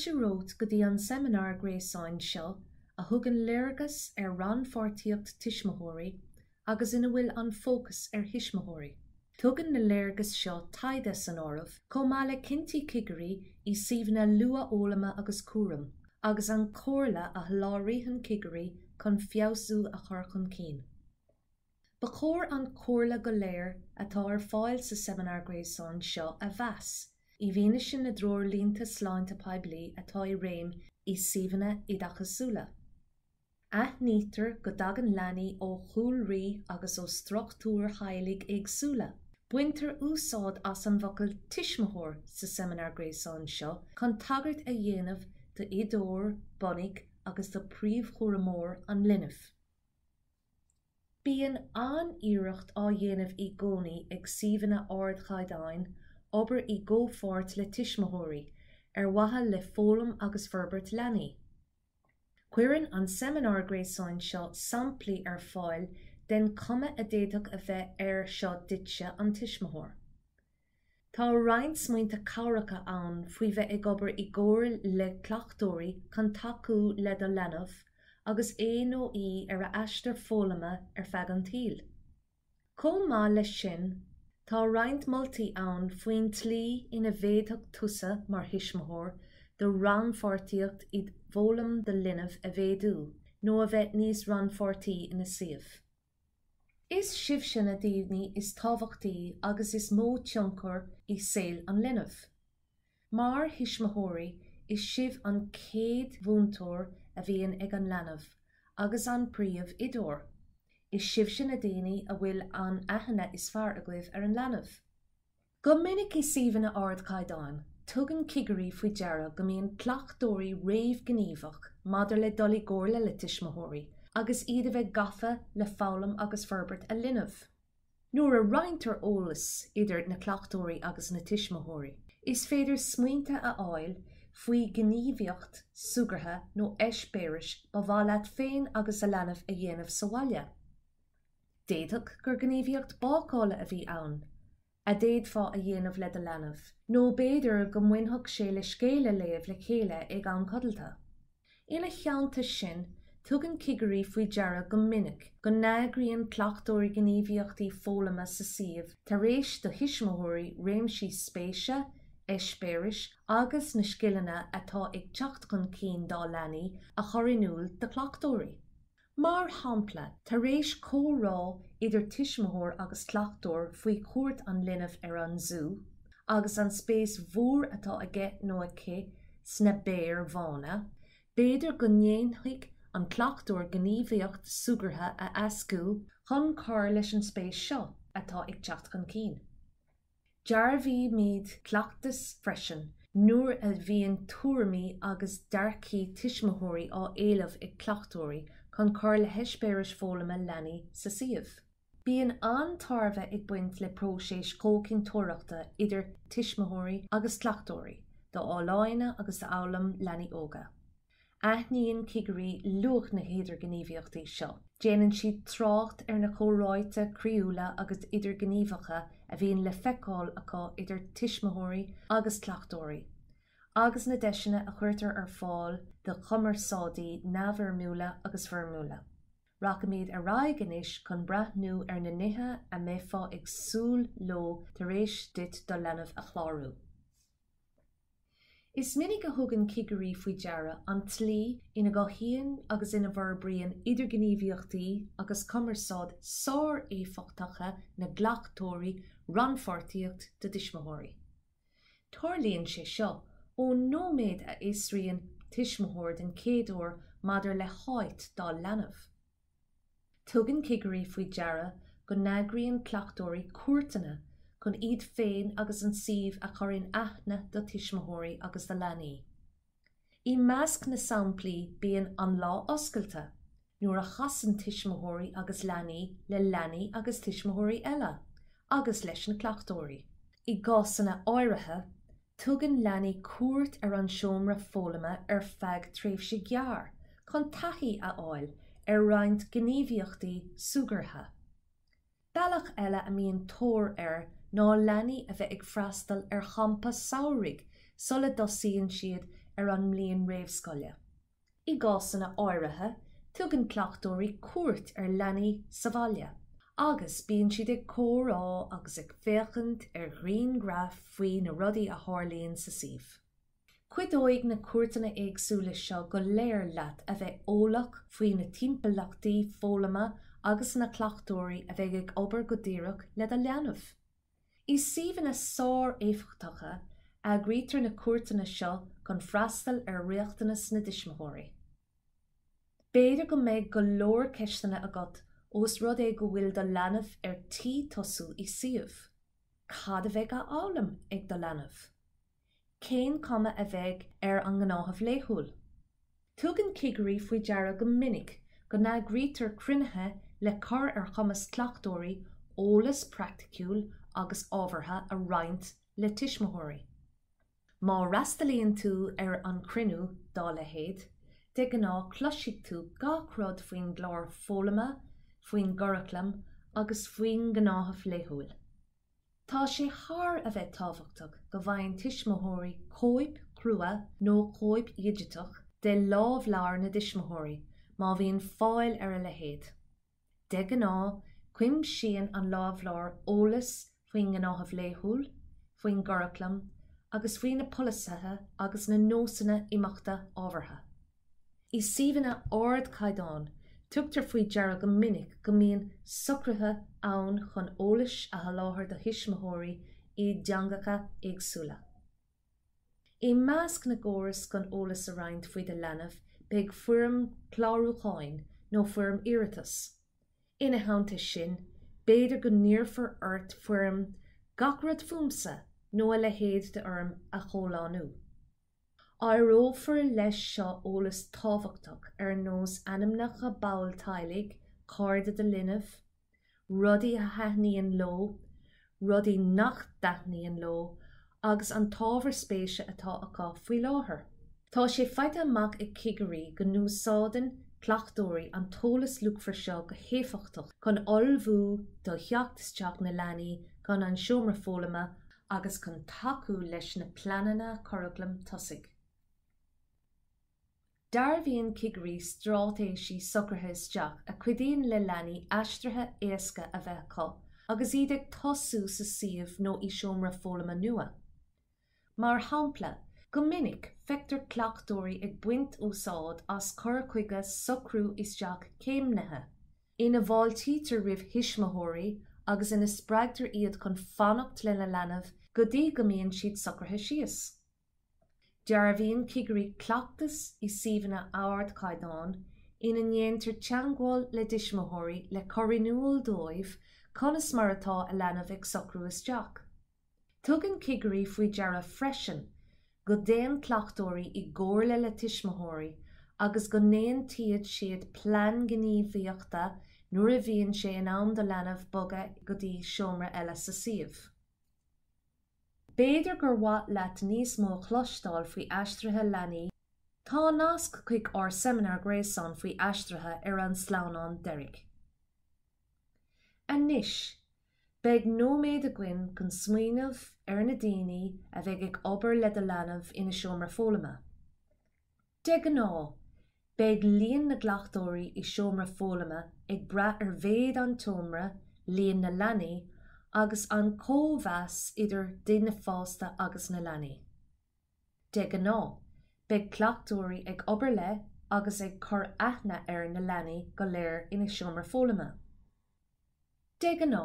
Fáilte rót go dtí an seminar gréasáin seo a thugann Léargas Untitled Tuismitheoirí agus ina bhfuil an Fócas Thuismitheoirí. Tugann na Léargas seo taide san áireamh chomh maith le cinnti cigeirí I suíomhanna luathfhoghlama agus luathchúraim, agus an comhla a thláiríthan cigeirí chun feabhsú a chur chun cinn. Ba chóir an comhla go léir atá ar fáil sa seminar gréasáin seo a bheas, I bhíne sin na dróir línta sláinte poiblí atá I réim I suíomhanna iad achasúla. Aithnítear go dagan leanaí ó chúlraí agus ó struchtúr hailig éagsúla. Buintear úsáid as an bhacail tuismitheoir sa seminar gréasáin seo chun tagart a dhéanamh do iadóir, bonnig agus do príomhchúramór an linbh. Bíonn an-iarracht á dhéanamh I gcónaí ag suíomhanna ard chaideáin obair I Compháirtíocht le Tuismitheoirí watha le fhoghlaim agus forbairt leanaí. Cuireann an seminar gréasáin seo samplaí ar fáil den cuma a déadach a bheith seo duitse an tuismitheoir. Tá roinnt smaointe cabhracha ann faoi bheith ag obair I gcóir le cleachtóirí chun tacú le do lenamh agus nó I ar a eastair fhoghlama ar feadh an tíl. Chomh maith le sin, tá roinnt moltaí ann faoin tlí ina bhéadach tusa mar tuismitheoir do ranpháirtíocht iad bhoghlaim do linbh a bhéadú, nó a bheith níos ranpháirtí ina suíomh. Is sibh sin a daoine is tábhachtaí agus is mó tionchar I saol an linbh. Mar tuismitheoirí is sibh an céad bhúntóir a bhíonn ag an lenabh agus an príomh iadóir. Is sibh sin a daoine a bhfuil an aithne is fearr a gcuibh ar an lenabh. Go minic I suíomhanna ard chaideáin, tugann cigeirí faoi deara go mbíonn cleachtóirí réamhghníomhach maidir le dul I gcomhla le tuismitheoirí agus iad a bheith gafa le fhoghlaim agus forbairt a linbh. Nuair a roinnt ar eolais idir na cleachtóirí agus na tuismitheoirí, is féidir smaointe a fháil faoi gníomhaíocht sugartha nó eispéiris ba bhá leat féin agus a lenabh a dhéanamh sa bhaile. Déadach gur gníomhaíocht bácála a bhí ann, a déadfá a dhéanamh le do lenabh, nó béidir go mhainfeadh sé le scéile léamh le chéile ag an codalta. Ina cheantas sin, tugann cigeirí faoi deara go minic go n-eagraíonn cleachtóirí gníomhaíochtaí fhoghlama sa suíomh tar éis do tuismitheoirí réimsí spéise, eispéiris agus na scileanna atá ag teacht chun cinn dá leanaí a choirinúil do cleachtóirí. Mar hampla, tar éis córá idir tuismitheoir agus cleachtóir faoi cuairt an linbh ar an zoo, agus an spéis mhór atá aige nó aici sna béir bhána, béidir go ndéanfaidh an cleachtóir gníomhaíocht sugartha a ascú chun chur leis an spéis seo atá ag teacht chun cinn. Dearbhí míad cleachtas freisin nuair a bhíonn tuairimí agus dearcaí tuismitheoirí á éileamh ag cleachtóirí chun chur le heispéiris fhoghlama leanaí sa suíomh. Bíonn an-tarbheith ag buint le próiséis cócinn tóireachta idir tuismitheoirí agus cleachtóirí do áileáine agus do amhlaim leanaí óga. Aithníonn cigeirí luach na héidir gníomhaíochtaí seo. Déanann siad trácht ar na chomhráite críúla agus idir gníomhacha a bhíonn le feiceáil acu idir tuismitheoirí agus cleachtóirí. Agus na deisina a chuirtear ar fáil do chumarsádaí neamhfhoirmiúla agus foirmiúla. Rachimid a raigenis chun brathnú ar na nithe a méfá ag súil lo tar éis duit do lenabh a chlárú. Is minic a thugann cigeirí faoi deara an tlí ina gcothaíonn agus ina bharbríonn idir gníomhaíochtaí agus cumarsáid sár éifeachtacha na gleachtóirí ranpháirtíocht do tuismitheoirí. Tarlaíonn sé seo ó nóméad a éasraíonn tuismitheoir den céadúir maidir le háit dá lenabh. Tugann cigeirí faoi deara go n-eagraíonn cleachtóirí cuairteanna chun iad féin agus an suíomh a chuireann aithne do tuismitheoirí agus do leanaí. I measc na samplaí bíonn an lá oscailta, nuair a chasann tuismitheoirí agus leanaí le leanaí agus tuismitheoirí eile, agus leis na cleachtóirí. I gcásanna áirithe, tugann leanaí cuairt ar an seomra fhoghlama ar feadh tréimhse gearr, chun taithí a fháil ar roinnt gníomhaíochtaí sugartha. Bealach eile a mbíonn tóir ar ná leanaí a bheith ag freastal ar champa saoraigh, sulla dosaíonn siad an mbliain réamhscoile. I gcásanna áirithe, tugann cleachtóirí cuairt leanaí sa bhaile, agus bíonn siad ag córá agus ag féachantghrian graf faoi na rudaí a tharlaíonn sa suíomh. Cuidóigh na cuairteanna éagsúla seo go léir leat a bheith eolach faoi na timpeallachtaí fhoghlama agus na cleachtóirí a bheith ag obair go díreach le a leanmh. I suíomhanna sár éifeachtacha a grítar na cuairteanna seo chun freastal riachtanas na Tuismitheoirí. Béidir go mbeidh go leor ceisteanna agat os rud é go bhfuil do leanmh tí tosú I suíomh. Cad a bheith a álam ag do leanmh. Cén cuma a bheith an gnáthmh léithúil. Tugann cigarí faoi deara go minic go na grítar cruinnithe le car chumas cleachtóirí eolais practiciúil agus ábhartha a roinnt le Tuismitheoirí. Má rastalíonn tú an cruinniú dá le héad, de gná cloisigh tú gach rud faoin glár fhoghlama, faoin gcurachlam agus faoin gnáthmh léithúil. Tá sé thar a bheith tábhachtach go bhfaigheann Tuismitheoirí cóip crua nó cóip idirteach de lámhleabhar na Tuismitheoirí má bhíonn fáil a le héad. De gná cuim sian an lámhleabhar eolais faoin gnáthmh léithúil, faoin gcurachlam agus faoin na polasathe agus na nósanna imeachta ábhartha. I suíomhanna ard caighdeáin, tugtar faoi deara go minic go mbíonn socrtha ann chun eolais a sholáthar do Tuismitheoirí I deangacha éagsúla. I measc na gcóras chun eolais a roinnt faoi de leanmh beidh fuairim chlárúcháin nó fuairim iiritas. Ina theannta sin, béidir go níorfar ort fuairim gach rud fuamsa nó a le héad de orm a chomhlánú. Airófar leis seo eolais tábhachtach nós ainmneach a bail tailig, cáirde de linbh, rudaí a haithníonn ló, rudaí nach daithníonn ló, agus an tábhar spéise atá acu faoi láthair. Tá sé feite amach ag cigarí go núsáideann cleachtóirí an tolas luachfar seo go héifeachtach chun olbhú do theachtasteach na leanaí gan an seomra fhoghlama agus chun tacú leis na pleananna curriculum tosaigh. Dar bhíonn cigarí strátéisí socrtha isteach a cuidaíonn le leanaí aistrithe éasca a bheith acu, agus iad ag tosú sa suíomh nó I seomra fhoghlama nua. Mar shampla, go minic feictar cleachtóirí ag buint úsáid as cur chuige socrú isteach céimnithe. Ina bháiltítar ribh Tuismitheoirí agus ina spreagtar iad chun fannacht le na leanmh go dtí go mbíonn siad socrtha síos. Dear bhíonn cigarí cleachtas I suíomhanna ard caighdeáin ina ndéantar teangháil le Tuismitheoirí le choirinúil dóibh conas mar atá a leanmh ag socrú isteach. Tugann cigarí faoi deara freisin go déan cleachtóirí I gcomharla le Tuismitheoirí agus go ndéan tiad siad plean gníomhaíochta nuair a bhíonn sé in am do leanmh boga go dtí seomra eile sa suíomh. Béidir gur bhaith leat níos mó chlostáil faoi aistrithe leanaí, tá nasc chuig seminar gréasán faoi aistrithe an slánán deireadh. Anois, beidh nóméad a gcuin chun smaoineamh na daoine a bheith ag obair le do leanmh ina seomra fhoghlama. De gná, beidh líon na gleachtóirí I seomra fhoghlama ag brath bhéad an tomra, líon na leanaí, agus an cómheas idir duine fásta agus na leanaí. De gná, beidh cleachtóirí ag obair le agus ag cur aithne na leanaí go léir ina seomra fhoghlama. De gná,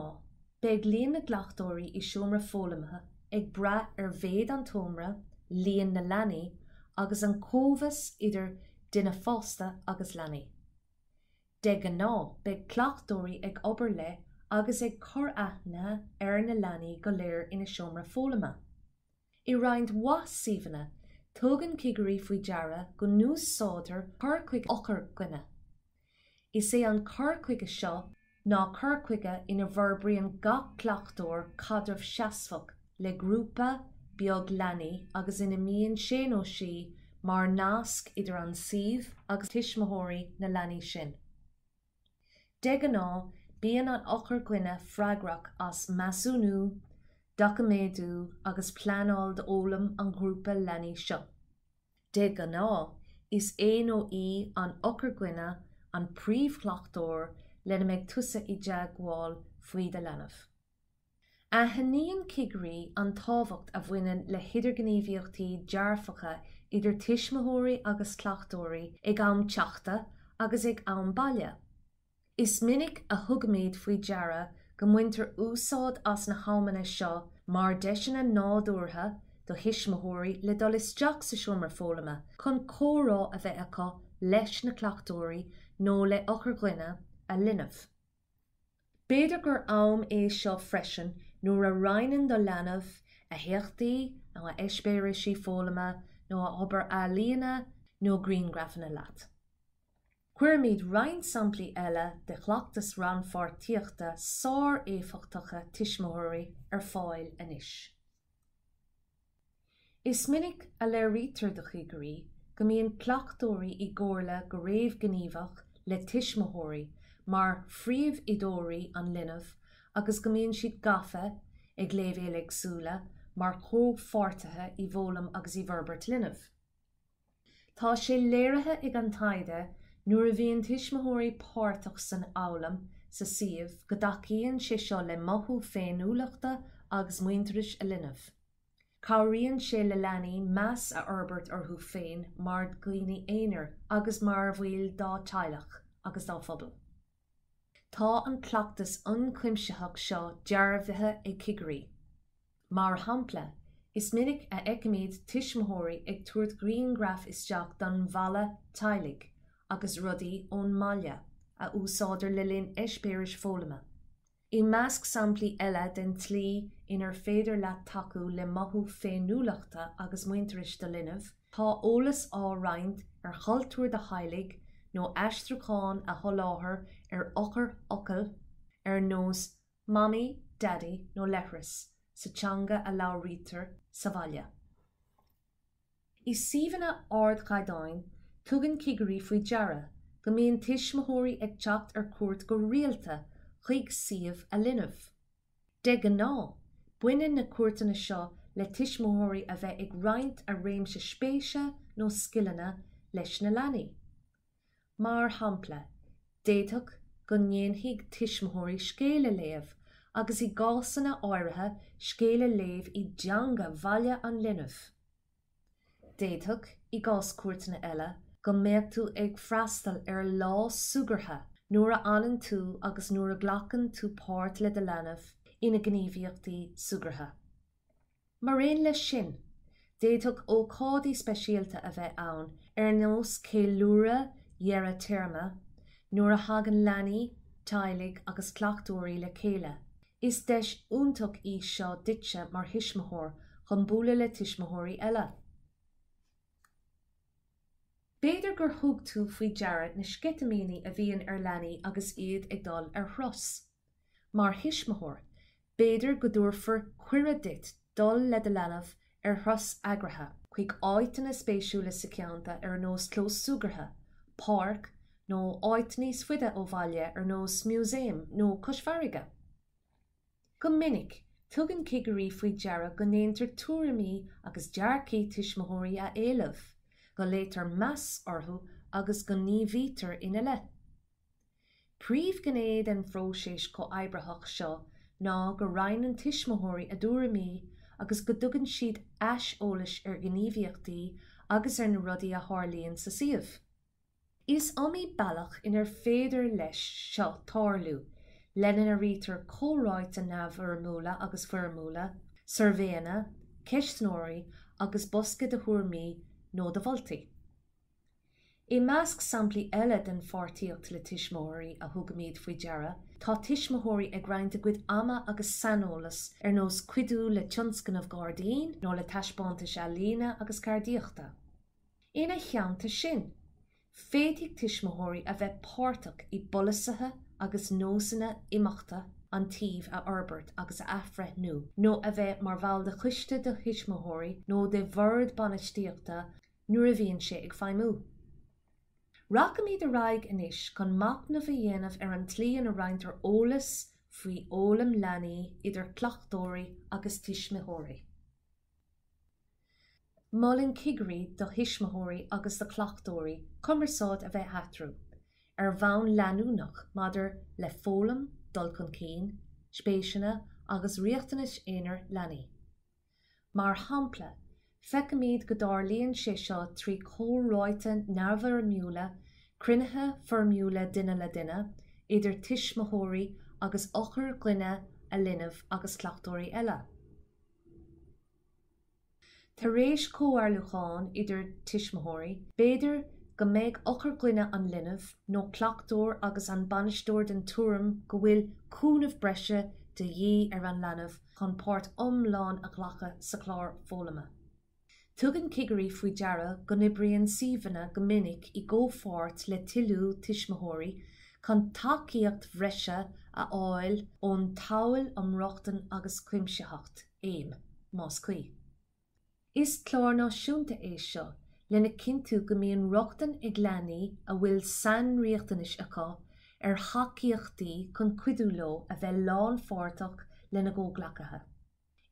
beidh líon na gleachtóirí I seomra fhoghlama ag brath bhéad an tomra, líon na leanaí agus an cómheas idir duine fásta agus leanaí. De gná, beidh cleachtóirí ag obair le agus ag cur aithne na leanaí go léir ina seomra fhoghlama. I roinnt wath suíomhanna, tugann cigarí faoi deara go núsáidear cur chuig ochar gcuine. Is é an cur chuige seo ná cur chuige ina bhforbraíonn gach cleachtóir cadrbh seasfach le grúpa beag leanaí agus ina mbíonn sé nó sí mar nasc idir an suíomh agus Tuismitheoirí na leanaí sin. De gná, bíonn an ochar gcuine freagrach as measúnú, documéadú agus pleanáil d'ólam an grúpa leanaí seo. De gná is éon ó í an ochar gcuine an príomhchleachtóir lena méid tusa I deagháil faoi de linbh. A hníon cigraí an tábhacht a bhaineann le hidirghníomhaíochtaí dearfacha idir tuismitheoirí agus cleachtóirí ag am teachta agus ag am baile. Is minic a thugméid faoi deara go muintear úsáid as na hamanna seo mar deisina nádúrtha do thuismitheoirí le dul isteach sa suíomh fhoghlama chun córá a bheith acu leis na cleachtóirí nó le ochar gcuine a linbh. B'fhéidir gur am é seo freisin nuair a roinneann do leanbh a theachtaí nó a eispéirisí fhoghlama nó a obair a líana nó greengraffanna leat. Cuirmid roinn samplaí eile de chleachtas ranfáirtíochta sár éifeachtacha tuismitheoirí ar fáil anois. Is minic a léirítear do chuigirí go mbíonn cleachtóirí I gcomharla go réamhghníomhach le tuismitheoirí mar phríomhidóirí an linbh agus go mbíonn siad gafa ag léibhéal agsúla mar comhpháirteacha I bhoghlaim agus I bhforbairt linbh. Tá sé léirithe ag an taide nuair a bhíonn tuismitheoirí páirteach san eolais sa suíomh go dtacaíonn sé seo le mothú féinúlachta agus muinteris a linbh. Cabhraíonn sé le leanaí meas a orbairt orthú féin mar dhaoine éonair agus mar bhfuil dá teaghlach agus dá phobal. Tá an cleachtas ioncuimseach seo dearbhaithe ag cigraí. Mar shampla, is minic a eicimid tuismitheoirí ag tuairt greengraf isteach don bhalla Tuilleadh agus rudaí ón mbaile a úsáidir le linn eispéiris fhoghlama. I measc samplaí eile den tlí inar féidir leat tacu le mothú féinúlachta agus muinteris do linbh, tá eolais á roinnt ar chultúir de Heilig nó eistriúcháin a sholáthar ar ochar ocail ar nós mami, daddy nó leithris sa teanga a labhraítear sa bhaile. I suíomhanna ard chaidáin tugann cigarí faoi deara go mbíonn tuismitheoirí ag teacht ar cuairt go rialta chuig suíomh a linbh. De gná, buineann na cuairteanna seo le tuismitheoirí a bheith ag roinnt a réimse spéise nó scileanna leis na leanaí. Mar shampla, d'fhéadfadh go ndéanfaidh tuismitheoirí scéala léamh agus I gásanna áirithe scéala léamh I deanga bhaile an linbh. D'fhéadfadh I gás cuairteanna eile go mbeadh tú ag freastal ar lá sugartha nuair a anann tú agus nuair a ghlachann tú páirt le do leanbh ina gníomhaíochtaí sugartha. Mar aon leis sin, d'fhéadfadh ócádaí speisialta a bheith ann ar nós céiliúra dhearra téarma nuair a thagann leanaí, Tuilleadh agus cleachtóirí le chéile. Is deis úntaach í seo duitse mar thuismitheoir chun búla le tuismitheoirí eile. B'fhéidir gur thug tú faoi deara na sceitimíní a bhíonn ar leanaí agus iad ag dul ar thros. Mar thuismitheoir, b'fhéidir go dúrfar cuireadh duit dul le do leanbh ar thros eagraithe chuig áiteanna spéisiúla sa ceannta ar nós clós sugartha, páirc nó áiteanna sfuide ó bhaile ar nós músaim nó Comhpháirtíocht. Go minic, tugann cigarí faoi deara go ndéantar tuairimí agus dearcaí tuismitheoirí a éileamh, go léitar meas orthú agus go níomhítear ina le. Príomhgnéad an phróisis comhfháirtíocht seo ná go roinneann tuismitheoirí a dúirimí agus go dtugann siad eolais ar gníomhaíochtaí agus ar na rudaí a tharlaíonn sa suíomh. Is iomaí bailach inar féidir leis seo tarlú, lenan a rítar córáid a neamh múla agus fuirmúla, sorvéana, ceistnóirí agus bosca de thuairmí nó de bholtaí. I measc samplaí eile den Pháirtíocht le Tuismitheoirí a thugamíad faoi deara, tá tuismitheoirí ag roinnt a gcuid ama agus saneolalas ar nós cuidú le tionscanmh Gardaín nó le taispéanta se lína agus Cairtíochta. Ina cheannta sin, féidigh tuismitheoirí a bheith páirteach I bolasathe agus nósanna imeachta an taobh a orbairt agus a athbhreithnú, nó a bheith mar bhail de chuiste do tuismitheoirí nó de bhord banistíochta nuair a bhíonn sé ag feidhmiú. Racham de raig anois chun macnamh a dhéanamh ar an tlíon a roinnt ar eolais faoi eolam leanaí idir cleachtóirí agus tuismitheoirí. Mollin Cigri do Tuismitheoirí agus do Cleachtóirí cumarsáid a bheith atrú, bhain leanúnach madidir le fhoghlaim dul chun cinn, spéisiúna agus riachtanas éonar leanaí. Mar hampla, feicimid go dtarlaíonn sé seo trí chomhráite neamhar miúla, cruinnithe formúla duine le duine, idir Tuismitheoirí agus ochar gluine a linbh agus Cleachtóirí eile. Tar éis comhpháirtíocht idir Tuismitheoirí, féidir go mbeidh ochar gluine an linbh nó Cleachtóir agus an bainisteoir den tuairim go bhfuil cúnamh breise de dhé ar an leanbh chun páirt iomlán a ghlacha sa chlár fhoghlama. Tugann Cigri faoi deara go nibrion suíomhanna go minic I ggófort le Tuilleadh Tuismitheoirí chun tacaíocht bhreise a fháil ón táil iomreachtain agus cuimsitheocht éim, más cuí. Is clár náisiúnta é seo lena cinntiú go mbíonn reachtain ag leanaí a bhfuil sanríochtanis acu ar thacaíochtaí chun cuidiú leo a bheith lán fáirteach lena ggóghlacathe.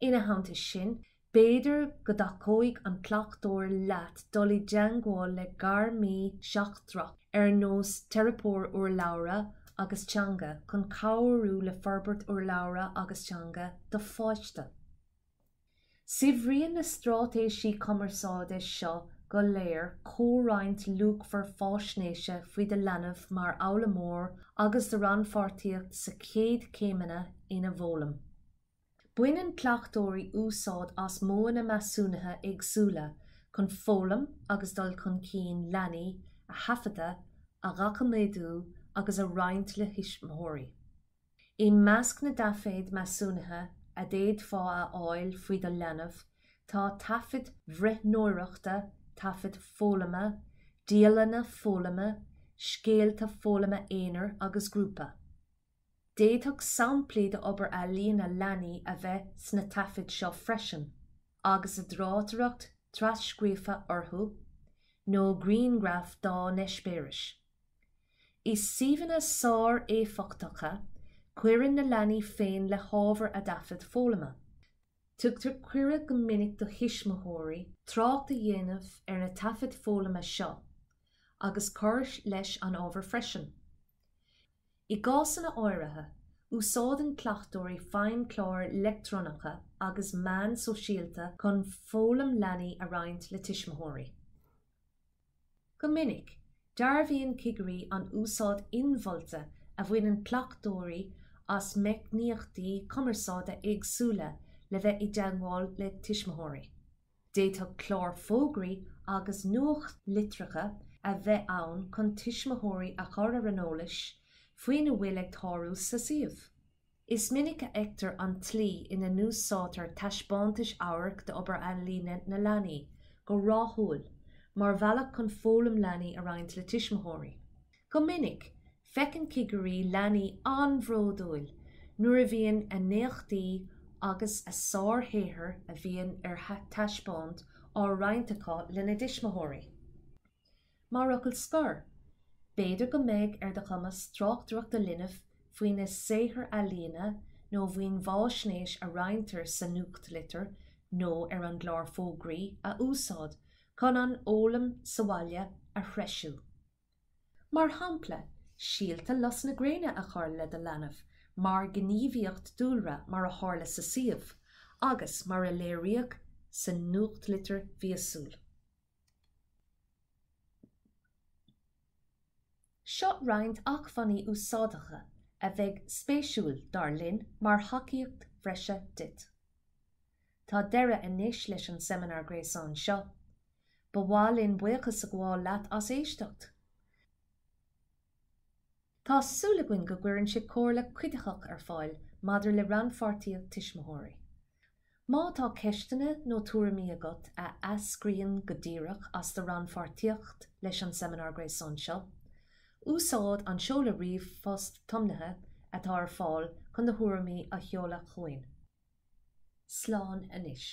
Ina haintis sin, béidir go dacóigh an Cleachtóir leat dul I deangáil le gar mí seachtrach ar nós teiripóir uair leabhra agus teanga chun cabharú le forbairt uair leabhra agus teanga do fáiste. Sibhríonn na strátéisí cumarsáide seo go léir córáint luachmhar fáisnéise faoi de leanbh mar amhail mór agus do ranpháirtíocht sa chéad céimeanna ina bhfoghlaim. Buineann Cleachtóirí úsáid as móna measúnathe éagsúla chun fhoghlaim agus dul chun cinn leanaí a thaifeadadh a ghacaméadú agus a roinnt le Tuismitheoirí. I measc na daféid measúnathe a déad fá a fháil faoi do leanbh tá taifid bhreithnóireachta, taifid fhoghlama, díolanna fhoghlama, scéalta fhoghlama éonar agus grúpa. Déadthg samplaí de obair a líonna leanaí a bheith sna taifid seo freisin, agus a dráiteacht trascríofa orthu, nó greengraf dá neispéiris. Is suíomhanna sár éifeachtacha, cuireann na leanaí féin le hábhar a dafid fhoghlama. Tugtar cuireadh go minic do Tuismitheoirí trácht a dhéanamh ar na taifid fhoghlama seo, agus chuir leis an ábhar freisin. I gcásanna áirithe, úsáideann Cleachtóirí féin chlár electrónacha agus mean sóisialta chun fhoghlaim leanaí a roinnt le Tuismitheoirí. Go minic, darbhíonn Cigri an úsáid inmhailte a bhaineann Cleachtóirí as meicníochtaí cumarsáide éagsúla le bheith I deangáil le Tuismitheoirí. Déadthg chlár fógraí agus nuacht litricha a bheith ann chun Tuismitheoirí a chur ar an eolais faoin a bhfuil ag tarú sa suíomh. Is minic a ectar an tlí ina núsátar taispeántais ábhar de obair an líne na leanaí go ráthúil, mar bhealach chun fhoghlaim leanaí a roinnt le Tuismitheoirí. Go minic, feicinn Cigri leanaí an-bhródúil nuair a bhíonn a néachtaí agus a sárthéither a bhíonn ar taispeáint á roinntachá lena Tuismitheoirí. Mar ocail scor, béidir go mbeidh ar do chumas tráchtdrocht a linbh faoin na saothair a líonna nó bhíonn bháisnéis a rointar sa nuacht litir nó ar an glár fógraí a úsáid chun an eolaim sa bhaile a threisiú. Mar hampla, síalta las na gréine a chur le do leanbh, mar gníomhaíocht dúlra mar a tharla sa suíomh, agus mar a léiríoch sa nuacht litir fiosúil. Seo roinnt acmhainní úsáideacha a bheith spéisiúil dar linn mar thacaíocht bhreise dit. Tá deireadh anois leis an seminar gréasáin seo, ba bhálinn buchas a gháil leat as éisteacht. Tá súlaguinn go gcuireann siad comhairle cuideachach ar fáil madidir le ranpháirtíocht Tuismitheoirí. Má tá ceistena nó tuairimí agat a ascríonn go díreach as do ranpháirtíocht leis an seminar gréasáin seo, úsáid an seola riamh fós tomnathe atá ar fáil chun do thuairimí a cheoladh chuin. Slán anois.